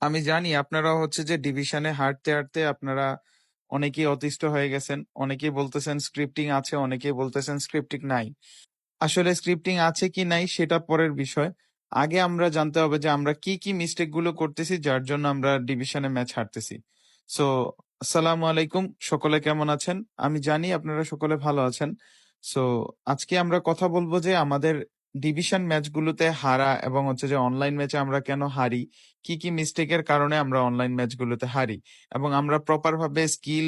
আমি জানি আপনারা হচ্ছে যে ডিভিশনে হাঁটতে, হাঁটতে আপনারা অনেকেই অতিষ্ঠ হয়ে গেছেন। অনেকেই বলতেছেন স্ক্রিপ্টিং আছে, অনেকেই বলতেছেন স্ক্রিপ্টিং নাই। আসলে স্ক্রিপ্টিং আছে কি নাই সেটা পরের বিষয়। আগে আমরা জানতে হবে যে আমরা কি মিস্টেক গুলো করতেছি যার জন্য আমরা ডিভিশনে ম্যাচ হারতেছি। সো আসসালামু আলাইকুম, সকলে কেমন আছেন? আমি জানি আপনারা সকলে ভালো আছেন। সো আজকে আমরা কথা বলবো যে আমাদের ডিভিশন ম্যাচগুলোতে হারা এবং হচ্ছে যে অনলাইন ম্যাচে আমরা কেন হারি, কি মিস্টেকের কারণে আমরা অনলাইন ম্যাচগুলোতে হারি এবং আমরা প্রপার ভাবে স্কিল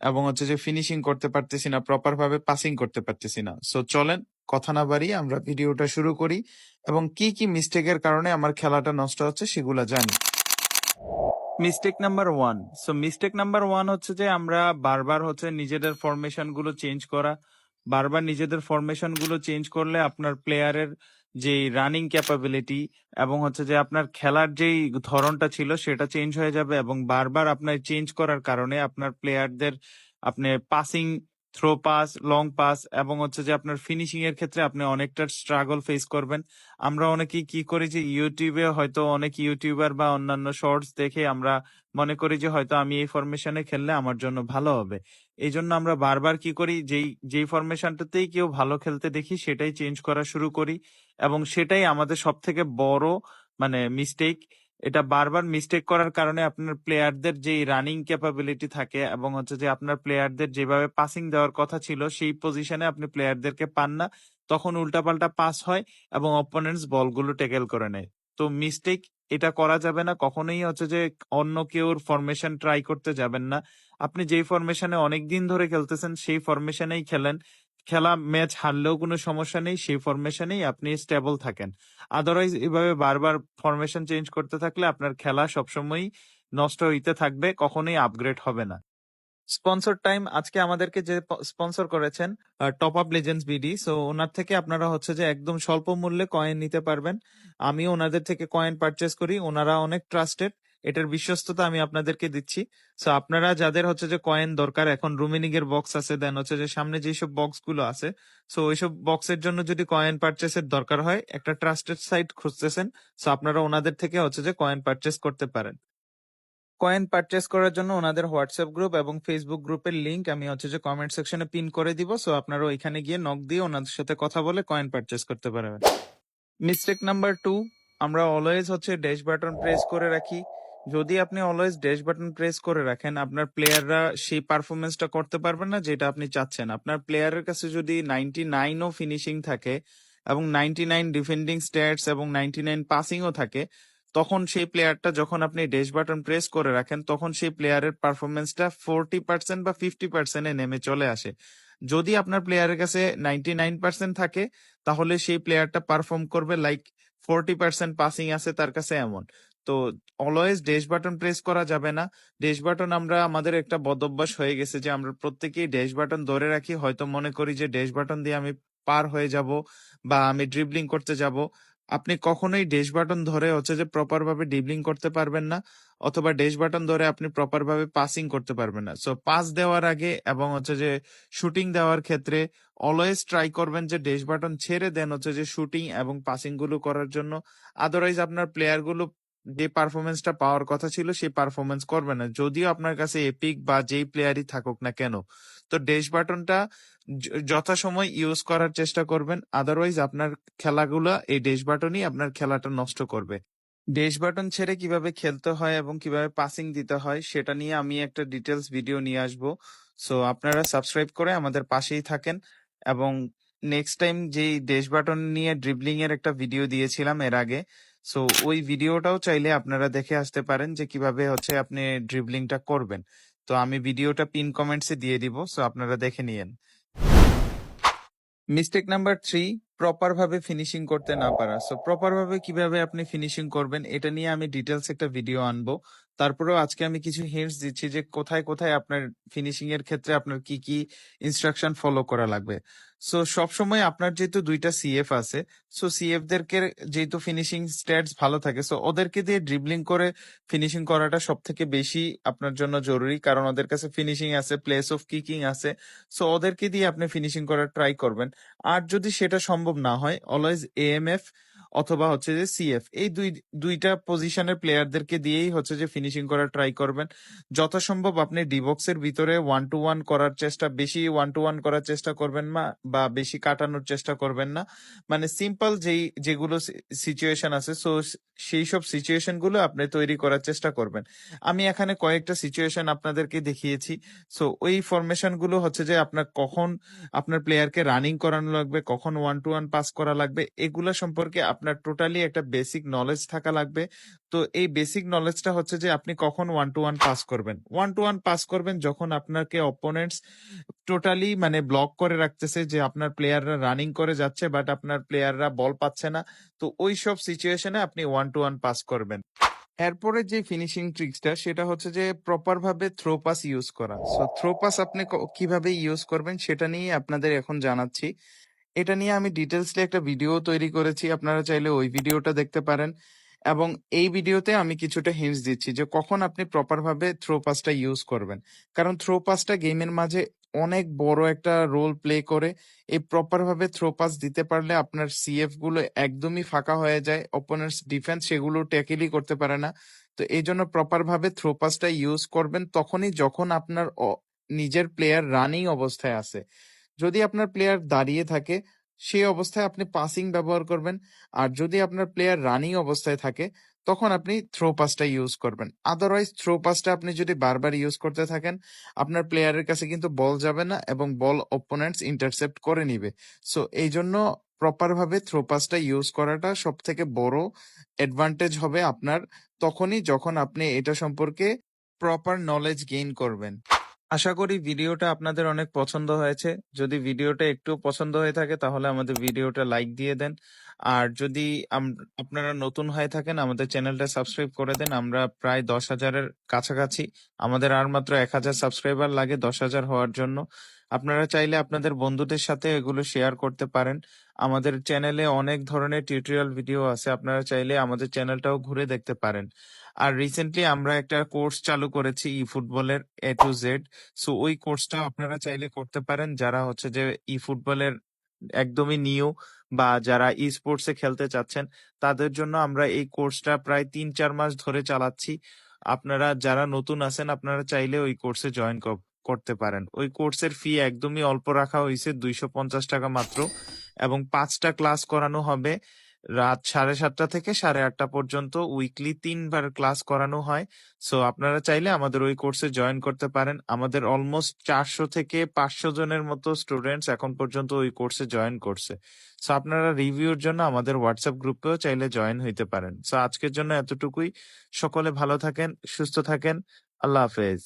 এবং হচ্ছে যে ফিনিশিং করতে পারতেছি না, প্রপার ভাবে পাসিং করতে পারতেছি না। সো চলেন কথা না বাড়িয়ে আমরা ভিডিওটা শুরু করি এবং কি মিস্টেকের কারণে আমার খেলাটা নষ্ট হচ্ছে সেগুলা জানি। Mistake number one. So mistake number one হচ্ছে যে আমরা বারবার হচ্ছে নিজেদের ফরমেশন গুলো চেঞ্জ করা। বারবার নিজেদের ফরমেশন গুলো চেঞ্জ করলে আপনার প্লেয়ারের যে রানিং ক্যাপাবিলিটি এবং হচ্ছে যে আপনার খেলার যেই ধরনটা ছিল সেটা চেঞ্জ হয়ে যাবে এবং বারবার আপনার চেঞ্জ করার কারণে আপনার প্লেয়ারদের আপনি passing, throw pass, long pass এবং হচ্ছে যে আপনার ফিনিশিং এর ক্ষেত্রে আপনি অনেকটা স্ট্রাগল ফেস করবেন। আমরা অনেকেই কি করি যে ইউটিউবে হয়তো অনেক ইউটিউবার বা অন্যান্য শর্টস দেখে আমরা মনে করি যে হয়তো আমি এই ফরমেশনে খেললে আমার জন্য ভালো হবে। এই জন্য আমরা বারবার কি করি, যেই ফরমেশনটাতেই কেউ ভালো খেলতে দেখি সেটাই চেঞ্জ করা শুরু করি এবং সেটাই আমাদের সব থেকে বড় মিস্টেক। এটা বারবার মিস্টেক করার কারণে আপনার প্লেয়ারদের যেই রানিং ক্যাপাবিলিটি থাকে এবং হচ্ছে যে আপনার প্লেয়ারদের যেভাবে পাসিং দেওয়ার কথা ছিল সেই পজিশনে আপনি প্লেয়ারদেরকে পান না, তখন উল্টাপাল্টা পাস হয় এবং অপোনেন্টস বলগুলো ট্যাকেল করে নেয়। তো মিস্টেক এটা করা যাবে না কখনোই, হচ্ছে যে অন্য কেউর ফরমেশন ট্রাই করতে যাবেন না। আপনি যেই ফরমেশনে অনেকদিন ধরে খেলতেছেন সেই ফরমেশনেই খেলেন। খেলা ম্যাচ হারলেও কোনো সমস্যা নেই, সেই ফরমেশনেই আপনি স্টেবল থাকেন। আদারওয়াইজ এভাবে বারবার ফরমেশন চেঞ্জ করতে থাকলে আপনার খেলা সবসময়ই নষ্ট হইতে থাকবে, কখনোই আপগ্রেড হবে না। Sponsor time. আজকে আমাদেরকে যে স্পন্সর করেছেন top up legends BD, so ওনার থেকে আপনারা হচ্ছে যে একদম স্বল্প মূল্যে কয়েন নিতে পারবেন। আমিও ওনাদের থেকে কয়েন পারচেস করি, ওনারা অনেক ট্রাস্টেড, এটার বিশ্বস্ততা আমি আপনাদেরকে দিচ্ছি। সো আপনারা যাদের হচ্ছে যে কয়েন দরকার, এখন রুমিনিং এর বক্স আছে, দেন হচ্ছে যে সামনে যেসব বক্স গুলো আছে, সো ওইসব বক্সের জন্য যদি কয়েন পারচেসের দরকার হয়, একটা ট্রাস্টেড সাইট খুঁজতেছেন, সো আপনারা ওনাদের থেকে হচ্ছে যে কয়েন পারচেস করতে পারেন। কয়েন পারচেস করার জন্য ওনাদের হোয়াটসঅ্যাপ গ্রুপ এবং ফেসবুক গ্রুপের লিংক আমি হচ্ছে যে কমেন্ট সেকশনে পিন করে দিব। সো আপনারা ওইখানে গিয়ে নক দিয়ে ওনাদের সাথে কথা বলে কয়েন পারচেস করতে পারবেন। মিস্টেক নাম্বার টু, আমরা অলওয়েজ হচ্ছে ড্যাশ বাটন প্রেস করে রাখি। যদি আপনি অলওয়েজ ড্যাশ বাটন প্রেস করে রাখেন, আপনার প্লেয়াররা সেই পারফরমেন্সটা করতে পারবে না যেটা আপনি চাচ্ছেন। আপনার প্লেয়ারের কাছে যদি 99ও ফিনিশিং থাকে এবং 99 ডিফেন্ডিং স্ট্যাটস এবং 99 পাসিংও থাকে, তখন সেই প্লেয়ারটা যখন আপনি ড্যাশ বাটন প্রেস করে রাখেন তখন সেই প্লেয়ারের পারফরমেন্সটা 40% বা 50%-এ নেমে চলে আসে। যদি আপনার প্লেয়ারের কাছে 99% থাকে তাহলে সেই প্লেয়ারটা পারফর্ম করবে লাইক 40% পাসিং আছে তার কাছে, এমন। তো অলওয়েজ ড্যাশ বাটন প্রেস করা যাবে না। ড্যাশ বাটন আমরা আমাদের একটা বদভ্যাস হয়ে গেছে যে আমরা প্রত্যেকেই ড্যাশ বাটন ধরে রাখি, হয়তো মনে করি যে ড্যাশ বাটন দিয়ে আমি পার হয়ে যাব বা আমি ড্রিবলিং করতে যাব। আপনি কখনোই ড্যাশ বাটন ধরে হচ্ছে যে প্রপার ভাবে ড্রিবলিং করতে পারবেন না, অথবা ড্যাশ বাটন ধরে আপনি প্রপার ভাবে পাসিং করতে পারবেন না। সো পাস দেওয়ার আগে এবং হচ্ছে যে শুটিং দেওয়ার ক্ষেত্রে অলওয়েজ ট্রাই করবেন যে ড্যাশ বাটন ছেড়ে দেন হচ্ছে যে শুটিং এবং পাসিং গুলো করার জন্য। আদারওয়াইজ আপনার প্লেয়ার গুলো যে পারফরমেন্সটা পাওয়ার কথা ছিল সেই পারফরমেন্স করবে না, যদিও আপনার কাছে এপিক বা যেই প্লেয়ারই থাকুক না কেন। তো ড্যাশ বাটনটা যথাসময় ইউজ করার চেষ্টা করবেন, আদারওয়াইজ আপনার খেলাগুলা এই ড্যাশ বাটনই আপনার খেলাটা নষ্ট করবে। ড্যাশ বাটন ছেড়ে কিভাবে খেলতে হয় এবং কিভাবে পাসিং দিতে হয় সেটা নিয়ে আমি একটা ডিটেলস ভিডিও নিয়ে আসবো। সো আপনারা সাবস্ক্রাইব করে আমাদের পাশেই থাকেন এবং নেক্সট টাইম যেই ড্যাশ বাটন নিয়ে ড্রিবলিং এর একটা ভিডিও দিয়েছিলাম এর আগে, সো ওই ভিডিওটাও চাইলে আপনারা দেখে আসতে পারেন যে কিভাবে হচ্ছে আপনি ড্রিবলিংটা করবেন। তো আমি ভিডিওটা পিন কমেন্টসে দিয়ে দিব, সো আপনারা দেখে নিয়েন। মিস্টেক নাম্বার থ্রি, প্রপার ভাবে ফিনিশিং করতে না পারা। সো প্রপার ভাবে কিভাবে আপনি ফিনিশিং করবেন এটা নিয়ে আমি ডিটেলস একটা ভিডিও আনবো। তারপরেও আজকে আমি কিছু হিন্টস দিচ্ছি যে কোথায় কোথায় আপনার ফিনিশিং এর ক্ষেত্রে আপনার কি ইনস্ট্রাকশন ফলো করা লাগবে। সো সবসময় আপনার যেহেতু দুইটা সিএফ আছে, সো সিএফ দেরকে যেহেতু ফিনিশিং স্ট্যাটস ভালো থাকে, সো ওদেরকে দিয়ে ড্রিবলিং করে ফিনিশিং করাটা সব থেকে বেশি আপনার জন্য জরুরি, কারণ ওদের কাছে ফিনিশিং আছে, প্লেস অফ কিকিং আছে। সো ওদেরকে দিয়ে আপনি ফিনিশিং করার ট্রাই করবেন। আর যদি সেটা সম্ভব না হয়, অলওয়েজ এএমএফ অথবা হচ্ছে যে সিএফ, এই দুইটা পজিশনের প্লেয়ারদেরকে দিয়েই হচ্ছে যে ফিনিশিং করার ট্রাই করবেন। যথাসম্ভব আপনি ডিবক্সের ভিতরে বেশি ওয়ান টু ওয়ান করার চেষ্টা করবেন না, বা বেশি কাটানোর চেষ্টা করবেন না। মানে সিম্পল যেগুলো সিচুয়েশন আছে, সো সেই সব সিচুয়েশন গুলো আপনি তৈরি করার চেষ্টা করবেন। আমি এখানে কয়েকটা সিচুয়েশন আপনাদেরকে দেখিয়েছি। সো ওই ফরমেশন গুলো হচ্ছে যে কখন আপনার প্লেয়ারকে রানিং করানো লাগবে, কখন ওয়ান টু ওয়ান পাস করা লাগবে, এগুলা সম্পর্কে আপনার টোটালি একটা বেসিক নলেজ থাকা লাগবে। তো এই বেসিক নলেজটা হচ্ছে যে আপনি কখন ওয়ান টু ওয়ান পাস করবেন। ওয়ান টু ওয়ান পাস করবেন যখন আপনাকে অপোনেন্টস টোটালি মানে ব্লক করে রাখতেছে, যে আপনার প্লেয়াররা রানিং করে যাচ্ছে বাট আপনার প্লেয়াররা বল পাচ্ছে না। তো ওই সব সিচুয়েশনে আপনি ওয়ান টু ওয়ান পাস করবেন। এরপরে যে ফিনিশিং ট্রিক্সটা সেটা হচ্ছে যে প্রপার ভাবে থ্রো পাস ইউজ করা। সো থ্রো পাস আপনি কিভাবে ইউজ করবেন সেটা নিয়ে আপনাদের এখন জানাচ্ছি। এটা নিয়ে আমি ডিটেলসলি একটা ভিডিও তৈরি করেছি, আপনারা চাইলে ওই ভিডিওটা দেখতে পারেন। এবং এই ভিডিওতে আমি কিছুটা হিন্টস দিচ্ছি যে কখন আপনি প্রপার ভাবে থ্রো পাসটা ইউজ করবেন। কারণ থ্রো পাসটা গেমের মাঝে অনেক বড় একটা রোল প্লে করে। এই প্রপার ভাবে থ্রো পাস দিতে পারলে আপনার সিএফ গুলো একদমই ফাঁকা হয়ে যায়, অপোনেন্টস ডিফেন্স সেগুলো ট্যাকেলই করতে পারে না। তো এই জন্য প্রপার ভাবে থ্রো পাসটা ইউজ করবেন তখনই যখন আপনার নিজের প্লেয়ার রানিং অবস্থায় আছে। যদি আপনার প্লেয়ার দাঁড়িয়ে থাকে সেই অবস্থায় আপনি পাসিং ব্যবহার করবেন। আর যদি আপনার প্লেয়ার রানিং অবস্থায় থাকে তখন আপনি থ্রো পাসটা ইউজ করবেন। আদারওয়াইজ থ্রো পাসটা আপনি যদি বারবার ইউজ করতে থাকেন আপনার প্লেয়ারের কাছে কিন্তু বল যাবে না এবং বল অপোনেন্টস ইন্টারসেপ্ট করে নিবে। সো এই জন্য প্রপার ভাবে থ্রো পাসটা ইউজ করাটা সব থেকে বড় অ্যাডভান্টেজ হবে আপনার তখনই যখন আপনি এটা সম্পর্কে প্রপার নলেজ গেইন করবেন। আশা করি ভিডিওটা আপনাদের অনেক পছন্দ হয়েছে। যদি ভিডিওটা একটু পছন্দ হয়ে থাকে তাহলে আমাদের ভিডিওটা লাইক দিয়ে দেন। আর যদি আপনারা নতুন হয়ে থাকেন আমাদের চ্যানেলটা সাবস্ক্রাইব করে দেন। আমরা প্রায় 10,000-এর কাছাকাছি। আমাদের আর মাত্র 1,000 সাবস্ক্রাইবার লাগে 10,000 হওয়ার জন্য। আপনারা চাইলে আপনাদের বন্ধুদের সাথে এগুলো শেয়ার করতে পারেন। আমাদের চ্যানেলে অনেক ধরনের টিউটোরিয়াল ভিডিও আছে। আপনারা চাইলে আমাদের চ্যানেলটাও ঘুরে দেখতে পারেন। আর রিসেন্টলি আমরা একটা কোর্স চালু করেছি ই ফুটবলের এ টু জেড। সো ওই কোর্সটা আপনারা চাইলে করতে পারেন, যারা হচ্ছে যে ই ফুটবলের একদমই নিউ বা যারা ই স্পোর্টস এ খেলতে চাচ্ছেন তাদের জন্য আমরা এই কোর্সটা প্রায় 3-4 মাস ধরে চালাচ্ছি। আপনারা যারা নতুন আছেন আপনারা চাইলে ওই কোর্সে জয়েন করতে পারেন। ওই কোর্সের ফি একদমই অল্প রাখা হয়েছে, 250 টাকা মাত্র। এবং 5টা ক্লাস করানো হবে রাত 7:30 থেকে 8:30 পর্যন্ত। উইকলি 3 বার ক্লাস করানো হয়। সো আপনারা চাইলে আমাদের ওই কোর্সে জয়েন করতে পারেন। আমাদের অলমোস্ট 400 থেকে 500 জনের মতো স্টুডেন্টস এখন পর্যন্ত ওই কোর্সে জয়েন করছে। সো আপনারা রিভিউর জন্য আমাদের হোয়াটসঅ্যাপ গ্রুপেও চাইলে জয়েন হইতে পারেন। সো আজকের জন্য এতটুকুই। সকলে ভালো থাকেন, সুস্থ থাকেন। আল্লাহ হাফেজ।